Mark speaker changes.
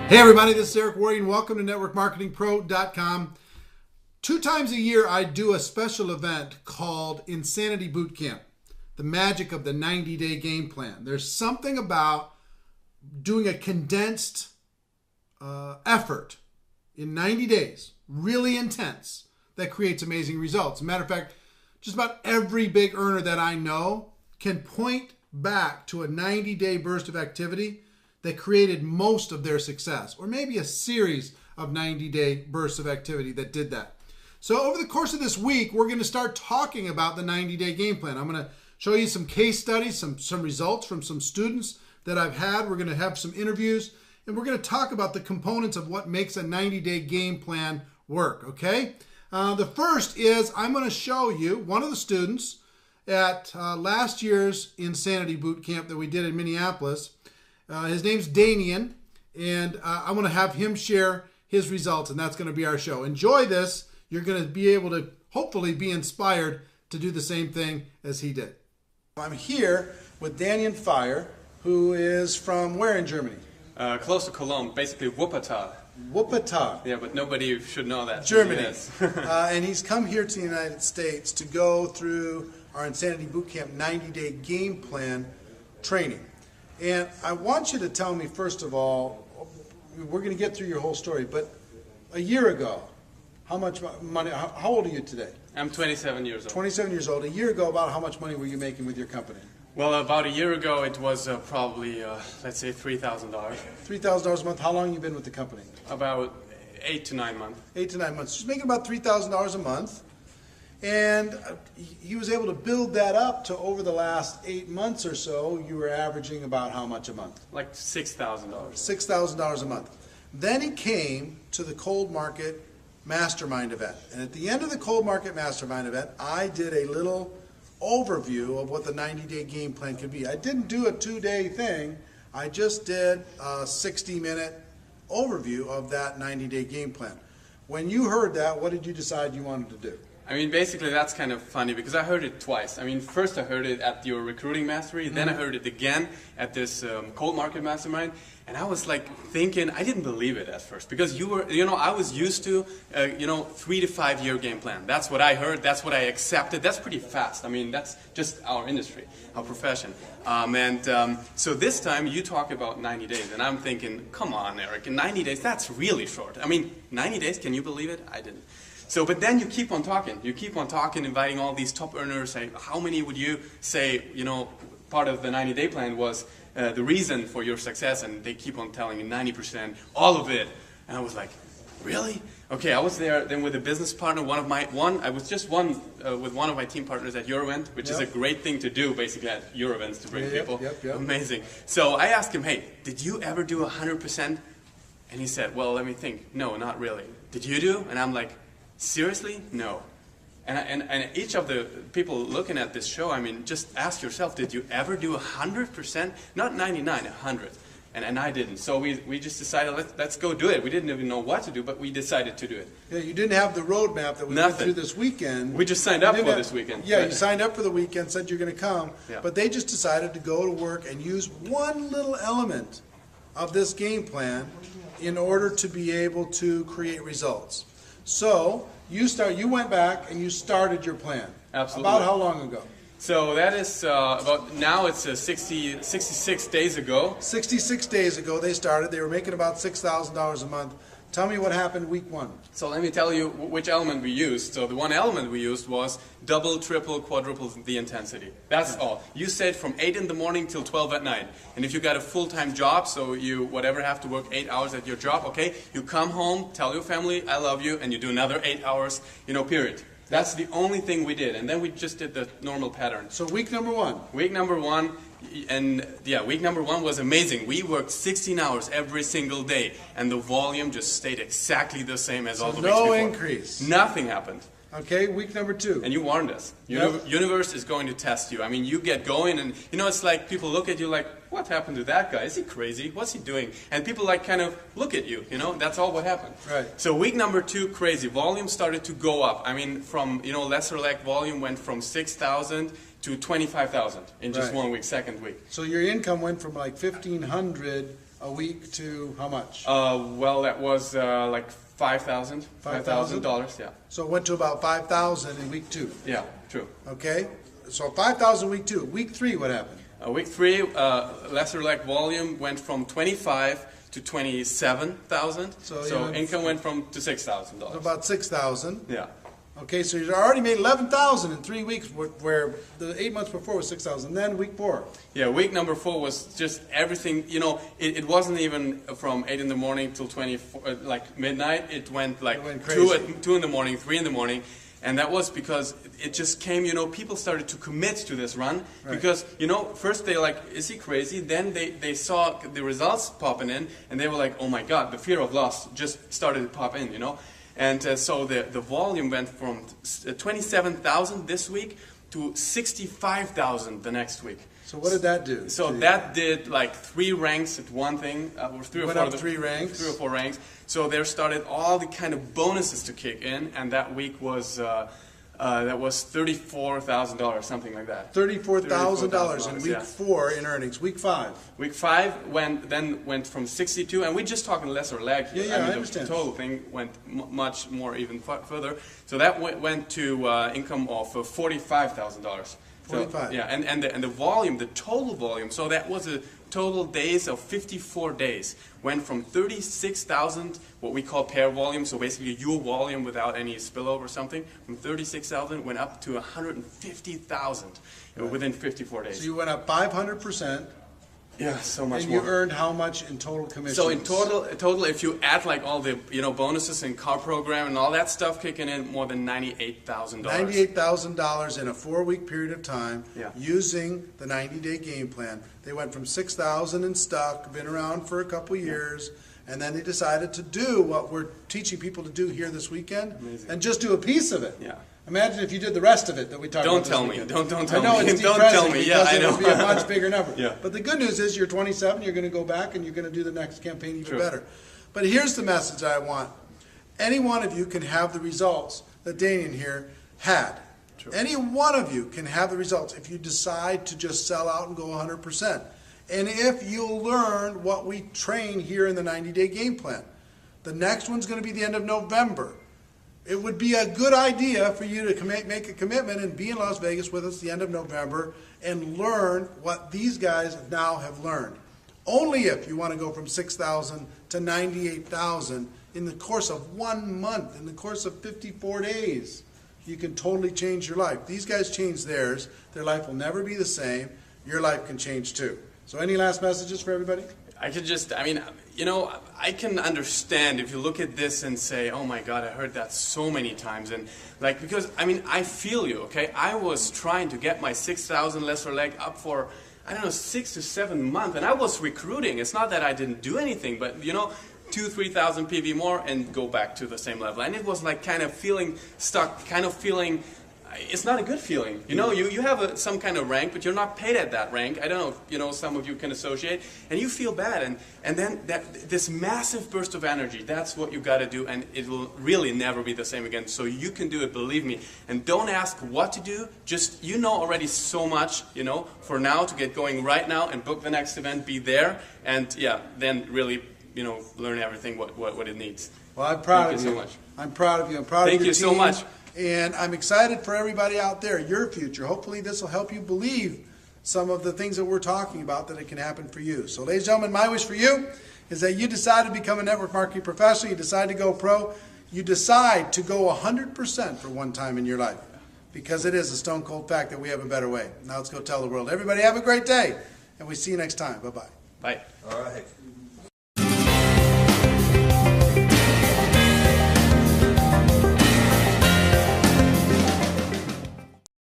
Speaker 1: Hey everybody, this is Eric Warrior. Welcome to NetworkMarketingPro.com. 2 times a year I do a special event called Insanity Boot Camp, the magic of the 90-day game plan. There's something about doing a condensed effort in 90 days, really intense, that creates amazing results. As a matter of fact, just about every big earner that I know can point back to a 90-day burst of activity that created most of their success, or maybe a series of 90-day bursts of activity that did that. So over the course of this week, we're going to start talking about the 90-day game plan. I'm going to show you some case studies, some results from some students that I've had. We're going to have some interviews, and we're going to talk about the components of what makes a 90-day game plan work, okay? The first is I'm going to show you one of the students at last year's Insanity Boot Camp that we did in Minneapolis. His name's Danian, and I want to have him share his results, and that's going to be our show. Enjoy this. You're going to be able to hopefully be inspired to do the same thing as he did. I'm here with Danian Fire, who is from where in Germany?
Speaker 2: Close to Cologne, basically Wuppertal.
Speaker 1: Wuppertal.
Speaker 2: Yeah, but nobody should know that.
Speaker 1: Germany.
Speaker 2: Yes.
Speaker 1: And he's come here to the United States to go through our Insanity Boot Camp 90-day game plan training. And I want you to tell me, first of all, we're going to get through your whole story, but a year ago, how much money, how old are you today?
Speaker 2: I'm 27 years old.
Speaker 1: 27 years old. A year ago, about how much money were you making with your company?
Speaker 2: Well, about a year ago, it was probably, let's say, $3,000.
Speaker 1: $3,000 a month. How long have you been with the company?
Speaker 2: About 8 to 9 months.
Speaker 1: 8 to 9 months. Just making about $3,000 a month. And he was able to build that up to over the last 8 months or so. You were averaging about how much a month?
Speaker 2: Like $6,000.
Speaker 1: $6,000 a month. Then he came to the Cold Market Mastermind event. And at the end of the Cold Market Mastermind event, I did a little overview of what the 90-day game plan could be. I didn't do a 2-day thing. I just did a 60-minute overview of that 90-day game plan. When you heard that, what did you decide you wanted to do?
Speaker 2: I mean, basically, that's kind of funny because I heard it twice. I mean, first I heard it at your recruiting mastery, then I heard it again at this Cold Market Mastermind, and I was like thinking, I didn't believe it at first because you were, I was used to, 3 to 5 year game plan. That's what I heard. That's what I accepted. That's pretty fast. I mean, that's just our industry, our profession. So this time you talk about 90 days, and I'm thinking, come on, Eric, in 90 days, that's really short. I mean, 90 days, can you believe it? I didn't. So, but then you keep on talking. You keep on talking, inviting all these top earners. Say, how many would you say, part of the 90-day plan was the reason for your success? And they keep on telling you 90%, all of it. And I was like, really? Okay, I was there then with a business partner. I was just with one of my team partners at your event, which is a great thing to do, basically at your events to bring people. Yep. Amazing. So I asked him, hey, did you ever do 100%? And he said, well, let me think. No, not really. Did you do? And I'm like, seriously? No. And each of the people looking at this show, I mean, just ask yourself, did you ever do 100%? Not 99, 100. And I didn't. So we just decided, let's go do it. We didn't even know what to do, but we decided to do it.
Speaker 1: Yeah, you didn't have the roadmap that we went through this weekend.
Speaker 2: We just signed up for this weekend.
Speaker 1: Yeah, you signed up for the weekend, said you're going to come,
Speaker 2: yeah.
Speaker 1: But they just decided to go to work and use one little element of this game plan in order to be able to create results. So you went back and you started your plan.
Speaker 2: Absolutely.
Speaker 1: About how long ago?
Speaker 2: So that is about, now it's 66 days ago.
Speaker 1: 66 days ago they started. They were making about $6,000 a month. Tell me what happened week 1.
Speaker 2: So let me tell you which element we used. So the one element we used was double, triple, quadruple the intensity. That's all. You said from 8 in the morning till 12 at night. And if you got a full-time job, so you have to work 8 hours at your job, okay, you come home, tell your family, I love you, and you do another 8 hours, period. That's the only thing we did. And then we just did the normal pattern.
Speaker 1: So week number 1.
Speaker 2: Week number 1. And yeah, week number 1 was amazing. We worked 16 hours every single day, and the volume just stayed exactly the same as all the weeks before.
Speaker 1: No increase.
Speaker 2: Nothing happened.
Speaker 1: Okay, week number 2.
Speaker 2: And you warned us. Universe is going to test you. I mean, you get going, and it's like people look at you like, what happened to that guy? Is he crazy? What's he doing? And people like kind of look at you. That's all what happened.
Speaker 1: Right.
Speaker 2: So week number 2, crazy. Volume started to go up. I mean, from lesser leg volume went from 6,000 to 25,000 in just
Speaker 1: Right.
Speaker 2: 1 week, second week.
Speaker 1: So your income went from like 1,500 a week to how much?
Speaker 2: Well, that was like $5,000. $5,000, yeah.
Speaker 1: So it went to about 5,000 in week 2.
Speaker 2: Yeah, true.
Speaker 1: Okay? So 5,000 week 2. Week 3, what happened?
Speaker 2: Week 3, lesser leg volume went from 25 to 27,000. So income went from to $6,000.
Speaker 1: So about 6,000.
Speaker 2: Yeah.
Speaker 1: Okay, so you already made 11,000 in 3 weeks, where the 8 months before was 6,000. Then week 4.
Speaker 2: Yeah, week number 4 was just everything. You know, it wasn't even from 8 in the morning till 24, like midnight. It went like 2 in the morning, 3 in the morning. And that was because it just came, you know, people started to commit to this run. Right. Because, you know, first they like, is he crazy? Then they saw the results popping in, and they were like, oh my God, the fear of loss just started to pop in, you know. And so the volume went from 27,000 this week to 65,000 the next week.
Speaker 1: So what did that do?
Speaker 2: So that did like 3 ranks at one thing, or 3 or 4.
Speaker 1: Went up 3 ranks.
Speaker 2: 3 or 4 ranks. So there started all the kind of bonuses to kick in, and that week was that was $34,000, something like that.
Speaker 1: $34,000 in week 4 in earnings. Week 5.
Speaker 2: Week 5 went from 62, and we're just talking lesser leg here.
Speaker 1: Yeah, I understand.
Speaker 2: The total thing went much more even further. So that went to income of $45,000.
Speaker 1: 45.
Speaker 2: Yeah, and the volume, the total volume. So that was a total days of 54 days. Went from 36,000, what we call pair volume, so basically your volume without any spillover or something, from 36,000 went up to 150,000 within 54 days.
Speaker 1: So you went up 500%.
Speaker 2: Yeah, so much
Speaker 1: and
Speaker 2: more.
Speaker 1: And you earned how much in total commissions?
Speaker 2: So in total, if you add like all the bonuses and car program and all that stuff kicking in, more than $98,000.
Speaker 1: $98,000 in a 4-week period of time,
Speaker 2: yeah.
Speaker 1: Using the 90-day game plan. They went from 6,000 and stuck, been around for a couple years, and then they decided to do what we're teaching people to do here this weekend.
Speaker 2: Amazing.
Speaker 1: And just do a piece of it.
Speaker 2: Yeah.
Speaker 1: Imagine if you did the rest of it that we talked about.
Speaker 2: Don't tell me. Don't tell me.
Speaker 1: I know it's
Speaker 2: don't tell me. Yeah, I
Speaker 1: it
Speaker 2: know.
Speaker 1: would be a much bigger number.
Speaker 2: Yeah.
Speaker 1: But the good news is you're 27. You're going to go back and you're going to do the next campaign even better. But here's the message I want: any one of you can have the results that Danian here had. True. Any one of you can have the results if you decide to just sell out and go 100%. And if you'll learn what we train here in the 90-day game plan. The next one's going to be the end of November. It would be a good idea for you to make a commitment and be in Las Vegas with us at the end of November and learn what these guys now have learned. Only if you want to go from 6,000 to 98,000 in the course of 1 month, in the course of 54 days, you can totally change your life. These guys changed theirs. Their life will never be the same. Your life can change too. So any last messages for everybody?
Speaker 2: I can understand if you look at this and say, oh my God, I heard that so many times. And like, because, I feel you, okay? I was trying to get my 6,000 lesser leg up for, 6 to 7 months. And I was recruiting. It's not that I didn't do anything, but, 2,000-3,000 PV more and go back to the same level. And it was like kind of feeling stuck, kind of feeling... It's not a good feeling. You have some kind of rank, but you're not paid at that rank. I don't know if, some of you can associate. And you feel bad. And then this massive burst of energy, that's what you got to do. And it will really never be the same again. So you can do it, believe me. And don't ask what to do. Just, already so much, for now to get going right now and book the next event, be there. And, then really, learn everything what it needs.
Speaker 1: Well, I'm proud of you.
Speaker 2: Thank you so much.
Speaker 1: I'm proud of you. I'm proud of your team.
Speaker 2: Thank you so much.
Speaker 1: And I'm excited for everybody out there, your future. Hopefully this will help you believe some of the things that we're talking about, that it can happen for you. So ladies and gentlemen, my wish for you is that you decide to become a network marketing professional, you decide to go pro, you decide to go 100% for one time in your life. Because it is a stone cold fact that we have a better way. Now let's go tell the world. Everybody have a great day, and we see you next time. Bye-bye.
Speaker 2: Bye.
Speaker 3: All right.